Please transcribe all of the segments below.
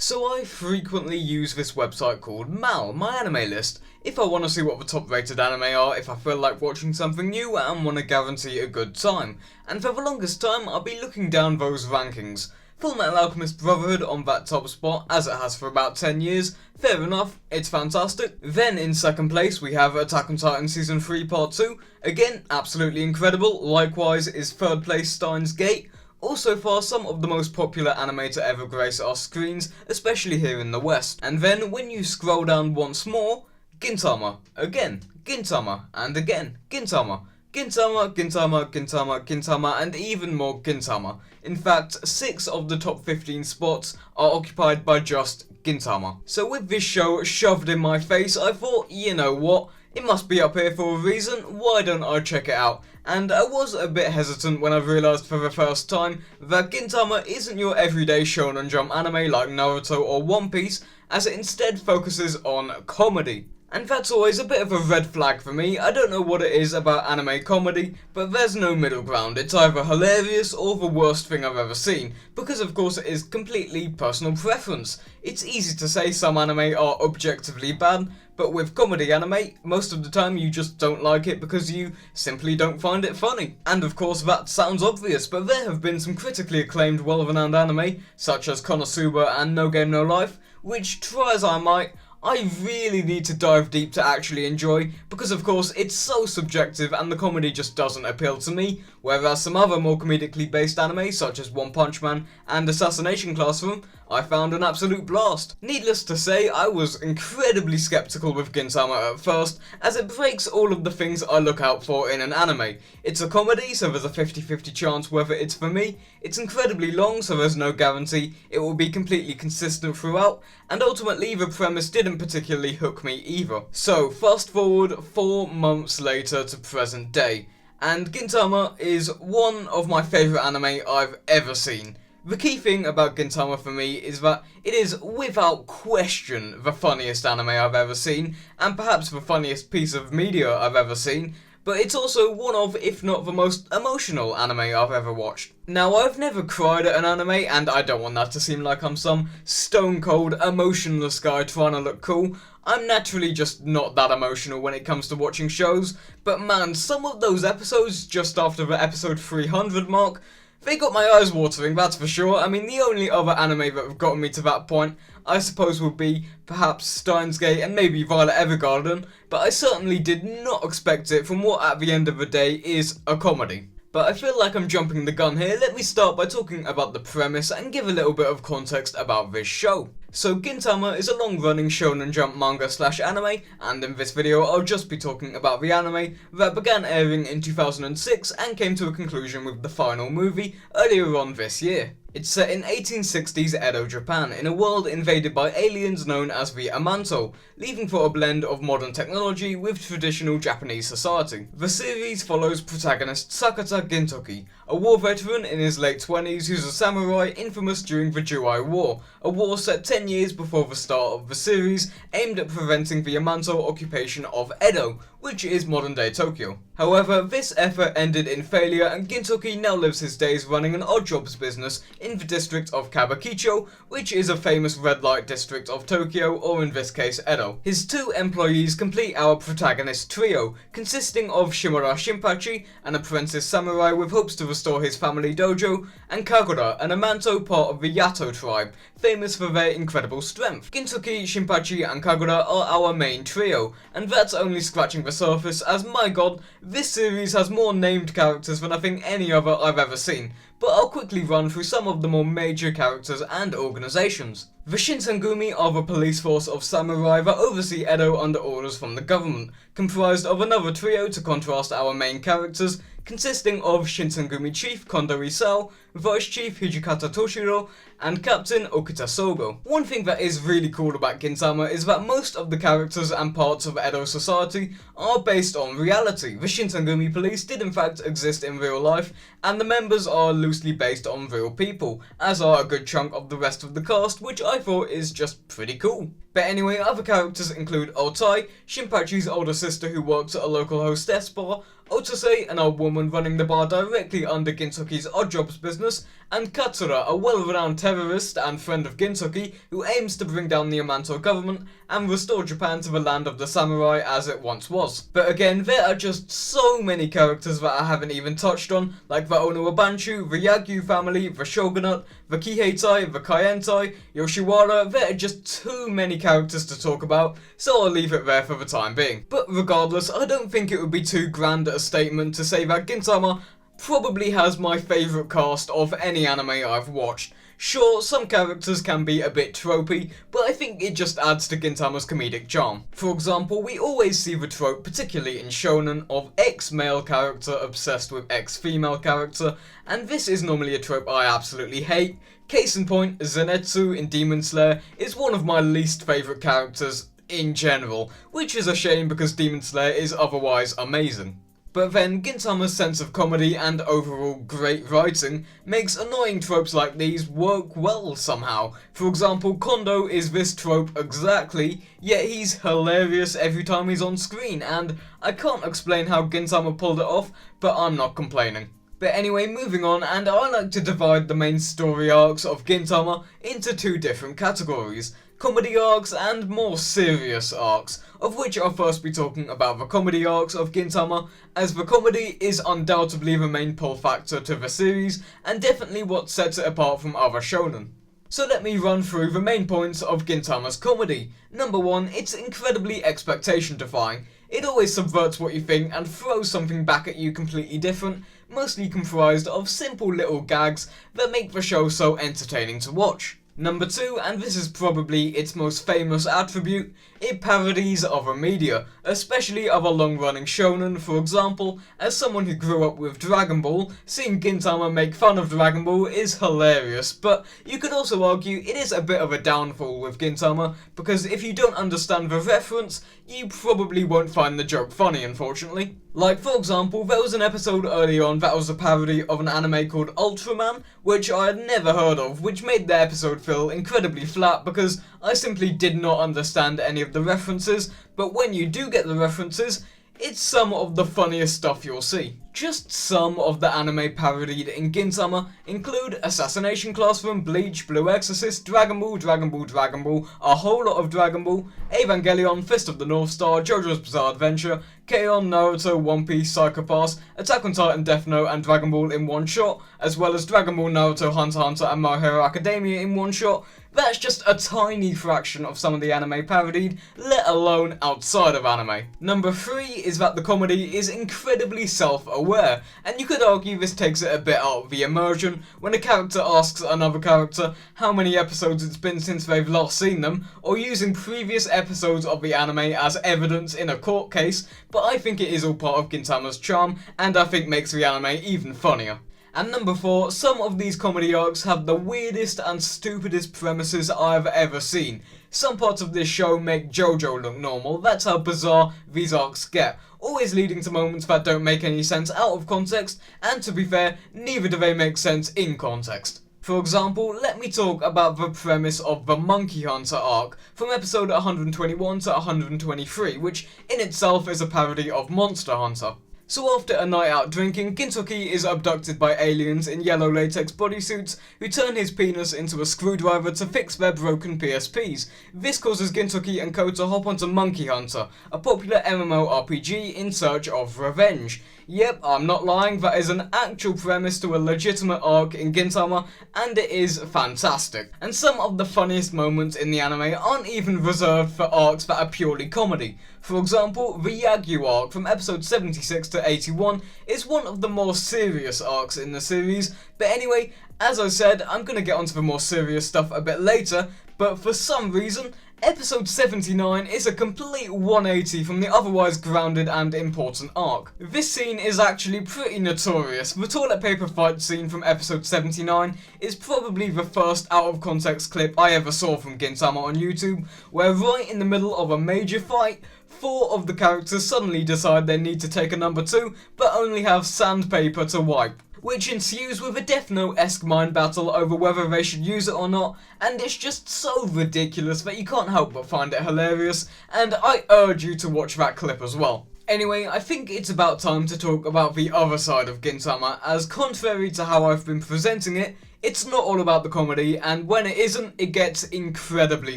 So I frequently use this website called MAL, My Anime List, if I want to see what the top rated anime are, if I feel like watching something new and want to guarantee a good time. And for the longest time I'll be looking down those rankings. Fullmetal Alchemist Brotherhood on that top spot, as it has for about 10 years, fair enough, it's fantastic. Then in second place we have Attack on Titan Season 3 Part 2, again absolutely incredible. Likewise is third place Steins Gate. Also far some of the most popular anime to ever grace our screens, especially here in the West. And then when you scroll down once more, Gintama, again, Gintama, and again, Gintama. Gintama, Gintama, Gintama, Gintama, and even more Gintama. In fact, 6 of the top 15 spots are occupied by just Gintama. So with this show shoved in my face, I thought, you know what, it must be up here for a reason, why don't I check it out? And I was a bit hesitant when I realised for the first time that Gintama isn't your everyday Shonen Jump anime like Naruto or One Piece, as it instead focuses on comedy. And that's always a bit of a red flag for me. I don't know what it is about anime comedy, but there's no middle ground. It's either hilarious or the worst thing I've ever seen, because of course it is completely personal preference. It's easy to say some anime are objectively bad, but with comedy anime, most of the time you just don't like it because you simply don't find it funny. And of course that sounds obvious, but there have been some critically acclaimed well-renowned anime, such as Konosuba and No Game No Life, which, try as I might, I really need to dive deep to actually enjoy, because of course it's so subjective and the comedy just doesn't appeal to me, whereas some other more comedically based anime such as One Punch Man and Assassination Classroom I found an absolute blast. Needless to say, I was incredibly skeptical with Gintama at first, as it breaks all of the things I look out for in an anime. It's a comedy, so there's a 50-50 chance whether it's for me, it's incredibly long, so there's no guarantee it will be completely consistent throughout, and ultimately the premise didn't particularly hook me either. So fast forward 4 months later to present day, and Gintama is one of my favourite anime I've ever seen. The key thing about Gintama for me is that it is without question the funniest anime I've ever seen, and perhaps the funniest piece of media I've ever seen, but it's also one of, if not the most emotional anime I've ever watched. Now, I've never cried at an anime, and I don't want that to seem like I'm some stone cold, emotionless guy trying to look cool. I'm naturally just not that emotional when it comes to watching shows, but man, some of those episodes just after the episode 300 mark, they got my eyes watering, that's for sure. I mean, the only other anime that have gotten me to that point, I suppose, would be perhaps Steins Gate and maybe Violet Evergarden, but I certainly did not expect it from what at the end of the day is a comedy. But I feel like I'm jumping the gun here. Let me start by talking about the premise and give a little bit of context about this show. So Gintama is a long-running Shonen Jump manga/anime, and in this video I'll just be talking about the anime that began airing in 2006 and came to a conclusion with the final movie earlier on this year. It's set in 1860s Edo, Japan, in a world invaded by aliens known as the Amanto, leaving for a blend of modern technology with traditional Japanese society. The series follows protagonist Sakata Gintoki, a war veteran in his late 20s who's a samurai infamous during the Juai War, a war set 10 years before the start of the series, aimed at preventing the Amanto occupation of Edo, which is modern-day Tokyo. However, this effort ended in failure, and Gintoki now lives his days running an odd jobs business in the district of Kabukicho, which is a famous red light district of Tokyo, or in this case Edo. His 2 employees complete our protagonist trio, consisting of Shimura Shinpachi, an apprentice samurai with hopes to restore his family dojo, and Kagura, an Amanto part of the Yato tribe, famous for their incredible strength. Gintoki, Shinpachi and Kagura are our main trio, and that's only scratching the surface, as my god, this series has more named characters than I think any other I've ever seen, but I'll quickly run through some of the more major characters and organisations. The Shinsengumi are the police force of samurai that oversee Edo under orders from the government, comprised of another trio to contrast our main characters, consisting of Shinsengumi Chief Kondo Isao, Vice Chief Hijikata Toshiro, and Captain Okita Sogo. One thing that is really cool about Gintama is that most of the characters and parts of Edo society are based on reality. The Shinsengumi police did in fact exist in real life, and the members are loosely based on real people, as are a good chunk of the rest of the cast, which I thought is just pretty cool. But anyway, other characters include Otai, Shinpachi's older sister who works at a local hostess bar, Otsuse, an old woman running the bar directly under Gintoki's Oddjobs business, and Katsura, a well-renowned terrorist and friend of Gintoki who aims to bring down the Yamato government and restore Japan to the land of the samurai as it once was. But again, there are just so many characters that I haven't even touched on, like the Ono Obanshu, the Yagyu family, the Shogunate, the Kiheitai, the Kaientai, Yoshiwara. There are just too many characters to talk about, so I'll leave it there for the time being. But regardless, I don't think it would be too grand a statement to say that Gintama probably has my favourite cast of any anime I've watched. Sure, some characters can be a bit tropey, but I think it just adds to Gintama's comedic charm. For example, we always see the trope, particularly in shonen, of ex-male character obsessed with ex-female character, and this is normally a trope I absolutely hate. Case in point, Zenitsu in Demon Slayer is one of my least favourite characters in general, which is a shame because Demon Slayer is otherwise amazing. But then, Gintama's sense of comedy and overall great writing makes annoying tropes like these work well somehow. For example, Kondo is this trope exactly, yet he's hilarious every time he's on screen, and I can't explain how Gintama pulled it off, but I'm not complaining. But anyway, moving on, and I like to divide the main story arcs of Gintama into two different categories: comedy arcs and more serious arcs, of which I'll first be talking about the comedy arcs of Gintama, as the comedy is undoubtedly the main pull factor to the series, and definitely what sets it apart from other shonen. So let me run through the main points of Gintama's comedy. Number 1, it's incredibly expectation defying. It always subverts what you think and throws something back at you completely different, mostly comprised of simple little gags that make the show so entertaining to watch. Number 2, and this is probably its most famous attribute, it parodies other media, especially other long-running shonen. For example, as someone who grew up with Dragon Ball, seeing Gintama make fun of Dragon Ball is hilarious, but you could also argue it is a bit of a downfall with Gintama, because if you don't understand the reference, you probably won't find the joke funny, unfortunately. Like, for example, there was an episode early on that was a parody of an anime called Ultraman, which I had never heard of, which made the episode feel incredibly flat because I simply did not understand any of the references, but when you do get the references, it's some of the funniest stuff you'll see. Just some of the anime parodied in Gintama include Assassination Class from Bleach, Blue Exorcist, Dragon Ball, Dragon Ball, Dragon Ball, a whole lot of Dragon Ball, Evangelion, Fist of the North Star, JoJo's Bizarre Adventure, K-On!, Naruto, One Piece, Psycho Pass, Attack on Titan, Death Note, and Dragon Ball in one shot, as well as Dragon Ball, Naruto, Hunter x Hunter, and My Hero Academia in one shot. That's just a tiny fraction of some of the anime parodied, let alone outside of anime. Number 3 is that the comedy is incredibly self-aware, and you could argue this takes it a bit out of the immersion when a character asks another character how many episodes it's been since they've last seen them, or using previous episodes of the anime as evidence in a court case, but I think it is all part of Gintama's charm, and I think makes the anime even funnier. And number 4, some of these comedy arcs have the weirdest and stupidest premises I've ever seen. Some parts of this show make JoJo look normal, that's how bizarre these arcs get, always leading to moments that don't make any sense out of context, and to be fair, neither do they make sense in context. For example, let me talk about the premise of the Monkey Hunter arc from episode 121 to 123, which in itself is a parody of Monster Hunter. So after a night out drinking, Gintoki is abducted by aliens in yellow latex bodysuits who turn his penis into a screwdriver to fix their broken PSPs. This causes Gintoki and Ko to hop onto Monkey Hunter, a popular MMORPG in search of revenge. Yep, I'm not lying, that is an actual premise to a legitimate arc in Gintama, and it is fantastic. And some of the funniest moments in the anime aren't even reserved for arcs that are purely comedy. For example, the Yagyu arc from episode 76 to 81 is one of the more serious arcs in the series, but anyway, as I said, I'm gonna get onto the more serious stuff a bit later, but for some reason, episode 79 is a complete 180 from the otherwise grounded and important arc. This scene is actually pretty notorious. The toilet paper fight scene from episode 79 is probably the first out of context clip I ever saw from Gintama on YouTube, where right in the middle of a major fight, 4 of the characters suddenly decide they need to take a number 2, but only have sandpaper to wipe, which ensues with a Death Note-esque mind battle over whether they should use it or not, and it's just so ridiculous that you can't help but find it hilarious, and I urge you to watch that clip as well. Anyway, I think it's about time to talk about the other side of Gintama, as contrary to how I've been presenting it, it's not all about the comedy, and when it isn't, it gets incredibly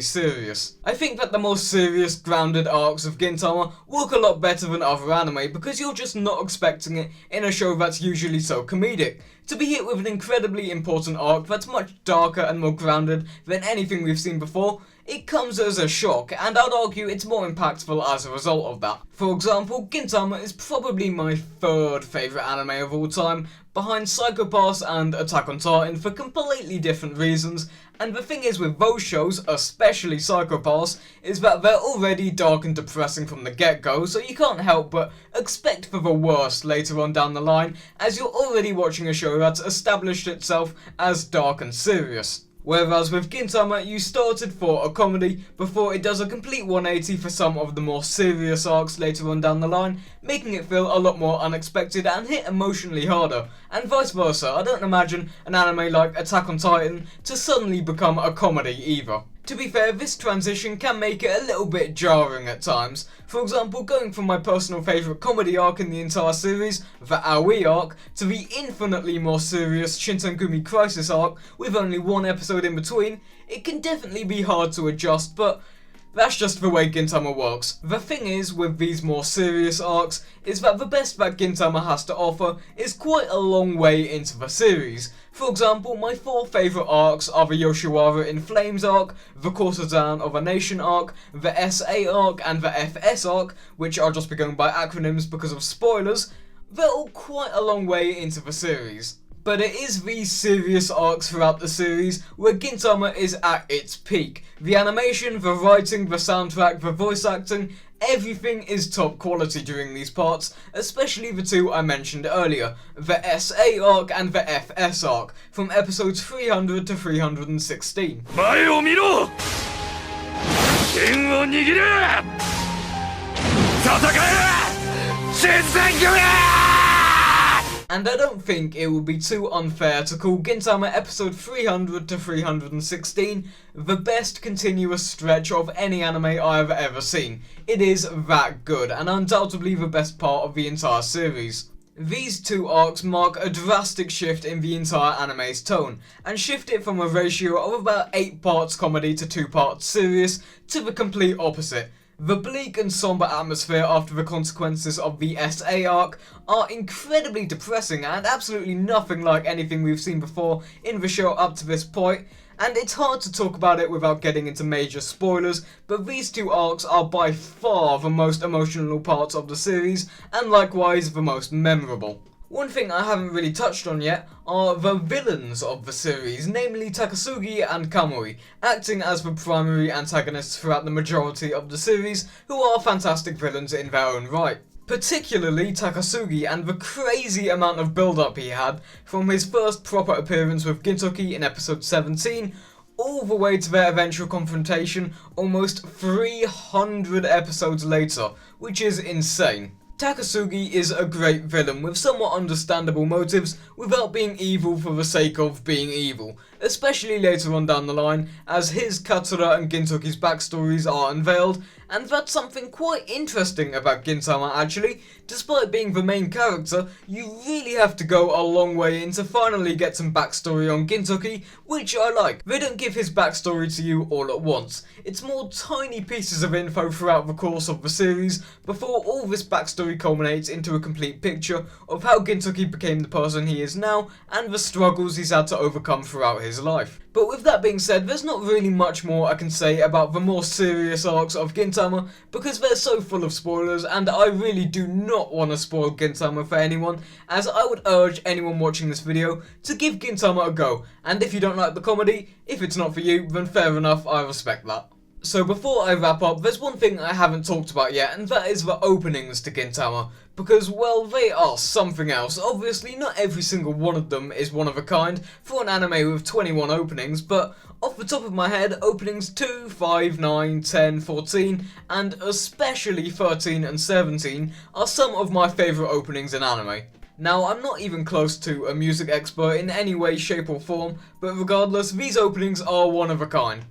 serious. I think that the more serious, grounded arcs of Gintama work a lot better than other anime because you're just not expecting it in a show that's usually so comedic. To be hit with an incredibly important arc that's much darker and more grounded than anything we've seen before, it comes as a shock, and I'd argue it's more impactful as a result of that. For example, Gintama is probably my third favourite anime of all time, behind Psycho Pass and Attack on Titan for completely different reasons, and the thing is with those shows, especially Psycho Pass, is that they're already dark and depressing from the get-go, so you can't help but expect for the worst later on down the line, as you're already watching a show that's established itself as dark and serious. Whereas with Gintama, you started for a comedy before it does a complete 180 for some of the more serious arcs later on down the line, making it feel a lot more unexpected and hit emotionally harder, and vice versa. I don't imagine an anime like Attack on Titan to suddenly become a comedy either. To be fair, this transition can make it a little bit jarring at times. For example, going from my personal favourite comedy arc in the entire series, the Aoi arc, to the infinitely more serious Shinsenkumi Crisis arc with only one episode in between, it can definitely be hard to adjust, but that's just the way Gintama works. The thing is, with these more serious arcs, is that the best that Gintama has to offer is quite a long way into the series. For example, my four favourite arcs are the Yoshiwara in Flames arc, the Courtesan of a Nation arc, the SA arc, and the FS arc, which I'll just be going by acronyms because of spoilers. They're all quite a long way into the series. But it is these serious arcs throughout the series where Gintama is at its peak. The animation, the writing, the soundtrack, the voice acting, everything is top quality during these parts, especially the two I mentioned earlier, the SA arc and the FS arc, from episodes 300 to 316. And I don't think it would be too unfair to call Gintama episode 300 to 316 the best continuous stretch of any anime I've ever seen. It is that good, and undoubtedly the best part of the entire series. These two arcs mark a drastic shift in the entire anime's tone, and shift it from a ratio of about 8 parts comedy to 2 parts serious to the complete opposite. The bleak and somber atmosphere after the consequences of the SA arc are incredibly depressing and absolutely nothing like anything we've seen before in the show up to this point, and it's hard to talk about it without getting into major spoilers, but these two arcs are by far the most emotional parts of the series, and likewise the most memorable. One thing I haven't really touched on yet are the villains of the series, namely Takasugi and Kamui, acting as the primary antagonists throughout the majority of the series, who are fantastic villains in their own right. Particularly Takasugi and the crazy amount of build-up he had from his first proper appearance with Gintoki in episode 17, all the way to their eventual confrontation almost 300 episodes later, which is insane. Takasugi is a great villain with somewhat understandable motives without being evil for the sake of being evil, especially later on down the line as his, Katsura and Gintoki's backstories are unveiled, and that's something quite interesting about Gintama actually. Despite being the main character, you really have to go a long way in to finally get some backstory on Gintoki, which I like. They don't give his backstory to you all at once. It's more tiny pieces of info throughout the course of the series before all this backstory culminates into a complete picture of how Gintoki became the person he is now and the struggles he's had to overcome throughout his life. But with that being said, there's not really much more I can say about the more serious arcs of Gintama because they're so full of spoilers, and I really do not want to spoil Gintama for anyone, as I would urge anyone watching this video to give Gintama a go, and if you don't like the comedy, if it's not for you, then fair enough, I respect that. So before I wrap up, there's one thing I haven't talked about yet, and that is the openings to Gintama. Because, well, they are something else. Obviously, not every single one of them is one of a kind for an anime with 21 openings, but off the top of my head, openings 2, 5, 9, 10, 14, and especially 13 and 17 are some of my favourite openings in anime. Now, I'm not even close to a music expert in any way, shape or form, but regardless, these openings are one of a kind.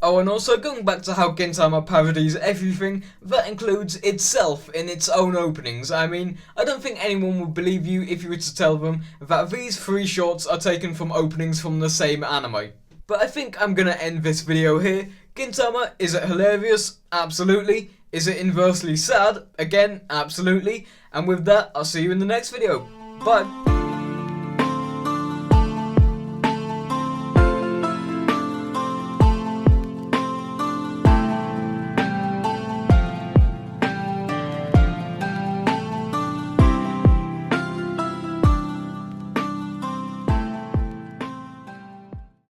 Oh, and also going back to how Gintama parodies everything, that includes itself in its own openings. I mean, I don't think anyone would believe you if you were to tell them that these 3 shorts are taken from openings from the same anime. But I think I'm gonna end this video here. Gintama, is it hilarious? Absolutely. Is it inversely sad? Again, absolutely. And with that, I'll see you in the next video. Bye.